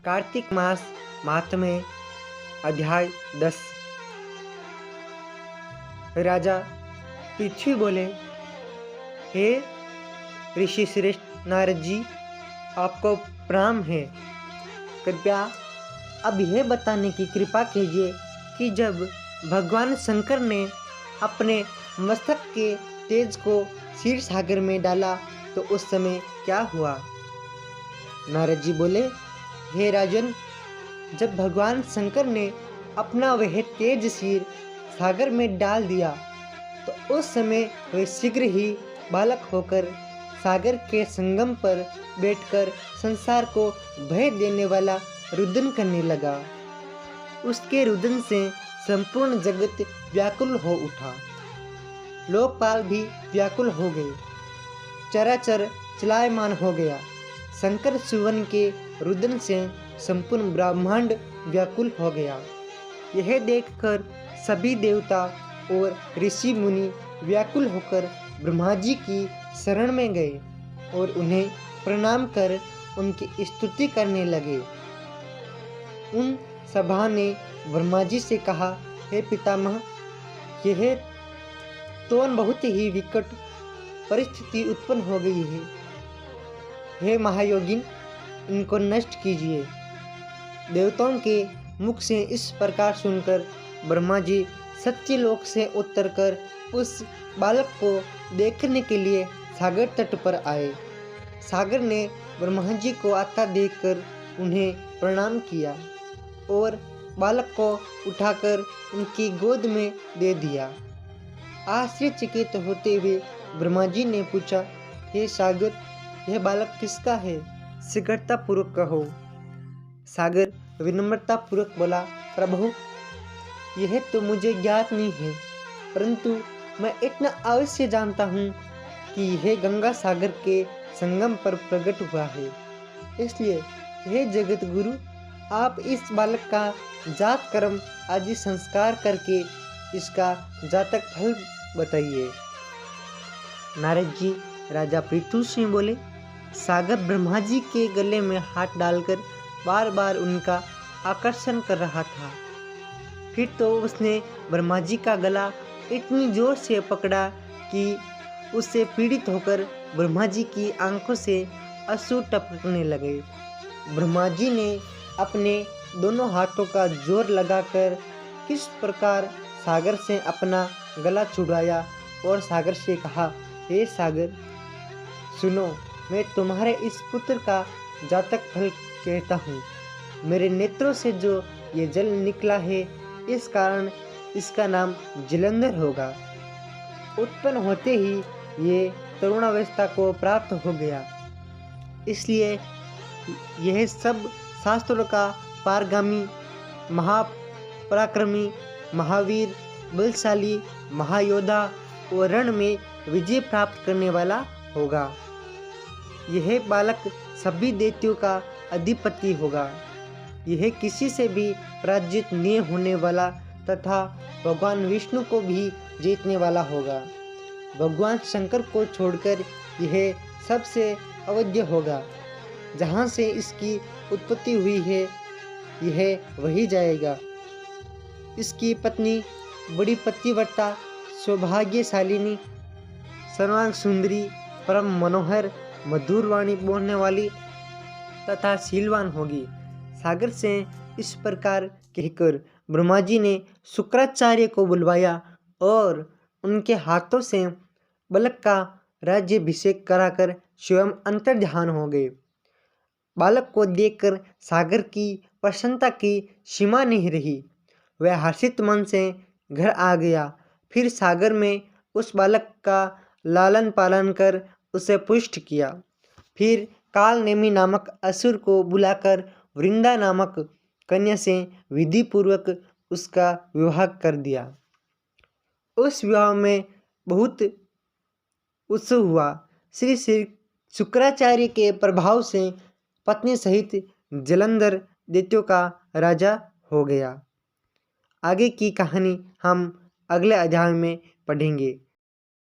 कार्तिक मास महात्म्य अध्याय 10। राजा पृथ्वी बोले, हे ऋषि श्रेष्ठ नारद जी, आपको प्रणाम है। कृपया अब यह बताने की कृपा कीजिए कि जब भगवान शंकर ने अपने मस्तक के तेज को क्षीर सागर में डाला तो उस समय क्या हुआ। नारद जी बोले, हे राजन, जब भगवान शंकर ने अपना वह तेज क्षीर सागर में डाल दिया तो उस समय वह शीघ्र ही बालक होकर सागर के संगम पर बैठकर संसार को भय देने वाला रुदन करने लगा। उसके रुदन से संपूर्ण जगत व्याकुल हो उठा, लोकपाल भी व्याकुल हो गए, चराचर चलायमान हो गया। शंकर सुवन के रुदन से संपूर्ण ब्रह्मांड व्याकुल हो गया। यह देखकर सभी देवता और ऋषि मुनि व्याकुल होकर ब्रह्मा जी की शरण में गए और उन्हें प्रणाम कर उनकी स्तुति करने लगे। उन सभा ने ब्रह्मा जी से कहा, हे पितामह, यह तो बहुत ही विकट परिस्थिति उत्पन्न हो गई है। हे महायोगिन, इनको नष्ट कीजिए। देवताओं के मुख से इस प्रकार सुनकर ब्रह्मा जी सत्यलोक से उतरकर उस बालक को देखने के लिए सागर तट पर आए। सागर ने ब्रह्मा जी को आता देखकर उन्हें प्रणाम किया और बालक को उठाकर उनकी गोद में दे दिया। आश्चर्यचकित होते हुए ब्रह्मा जी ने पूछा, हे सागर, यह बालक किसका है? शीघ्रता पूर्वक कहो। सागर विनम्रता पूर्वक बोला, प्रभु, यह तो मुझे ज्ञात नहीं है, परंतु मैं इतना अवश्य जानता हूँ कि यह गंगा सागर के संगम पर प्रकट हुआ है। इसलिए हे जगत गुरु, आप इस बालक का जात कर्म आदि संस्कार करके इसका जातक फल बताइए। नारद जी राजा पृथु से बोले, सागर ब्रह्मा जी के गले में हाथ डालकर बार बार उनका आकर्षण कर रहा था। फिर तो उसने ब्रह्मा जी का गला इतनी जोर से पकड़ा कि उससे पीड़ित होकर ब्रह्मा जी की आंखों से अश्रु टपकने लगे। ब्रह्मा जी ने अपने दोनों हाथों का जोर लगाकर किस प्रकार सागर से अपना गला छुड़ाया और सागर से कहा, हे सागर, सुनो, मैं तुम्हारे इस पुत्र का जातक फल कहता हूँ। मेरे नेत्रों से जो ये जल निकला है, इस कारण इसका नाम जलंधर होगा। उत्पन्न होते ही ये तरुणावस्था को प्राप्त हो गया, इसलिए यह सब शास्त्रों का पारगामी, महापराक्रमी, महावीर, बलशाली, महायोद्धा और रण में विजय प्राप्त करने वाला होगा। यह बालक सभी दैत्यों का अधिपति होगा। यह किसी से भी पराजित नहीं होने वाला तथा भगवान विष्णु को भी जीतने वाला होगा। भगवान शंकर को छोड़कर यह सबसे अवध्य होगा। जहाँ से इसकी उत्पत्ति हुई है, यह वही जाएगा। इसकी पत्नी बड़ी पतिव्रता, सौभाग्यशालिनी, सर्वांग सुंदरी, परम मनोहर, मधुर वाणी बोलने वाली तथा शीलवान होगी। सागर से इस प्रकार कहकर ब्रह्मा जी ने शुक्राचार्य को बुलवाया और उनके हाथों से बालक का राज्याभिषेक कराकर स्वयं अंतर्ध्यान हो गए। बालक को देखकर सागर की प्रसन्नता की सीमा नहीं रही। वह हर्षित मन से घर आ गया। फिर सागर में उस बालक का लालन पालन कर उसे पुष्ट किया। फिर कालनेमी नामक असुर को बुलाकर वृंदा नामक कन्या से विधि पूर्वक उसका विवाह कर दिया। उस विवाह में बहुत उत्सव हुआ। श्री शुक्राचार्य के प्रभाव से पत्नी सहित जलंधर दैत्यों का राजा हो गया। आगे की कहानी हम अगले अध्याय में पढ़ेंगे।